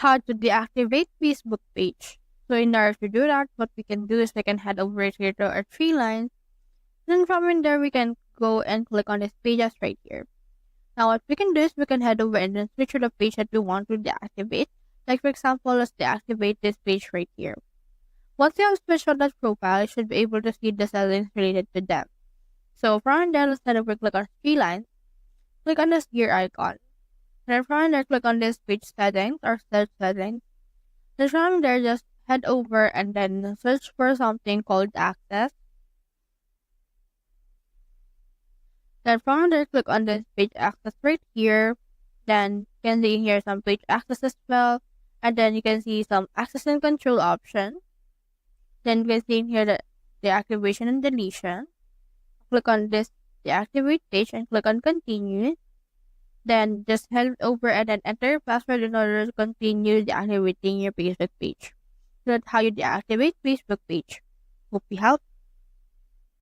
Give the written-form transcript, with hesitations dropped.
how to deactivate Facebook page. So in order to do that, what we can do is we can head over here to our three lines. Then from in there, we can go and click on this pages right here. Now what we can do is we can head over and then switch to the page that we want to deactivate. Like for example, let's deactivate this page right here. Once you have switched on that profile, you should be able to see the settings related to them. So from there, let's head over, click on three lines, click on this gear icon. Then from there, click on this page settings or search settings. Then from there, just head over and then search for something called access. Then from there, click on this page access right here. Then you can see here some page access as well. And then you can see some access and control options. Then you can see in here the activation and deletion. Click on this deactivate page and click on continue. Then just head over and then enter your password in order to continue deactivating your Facebook page. So that's how you deactivate Facebook page. Hope you helped.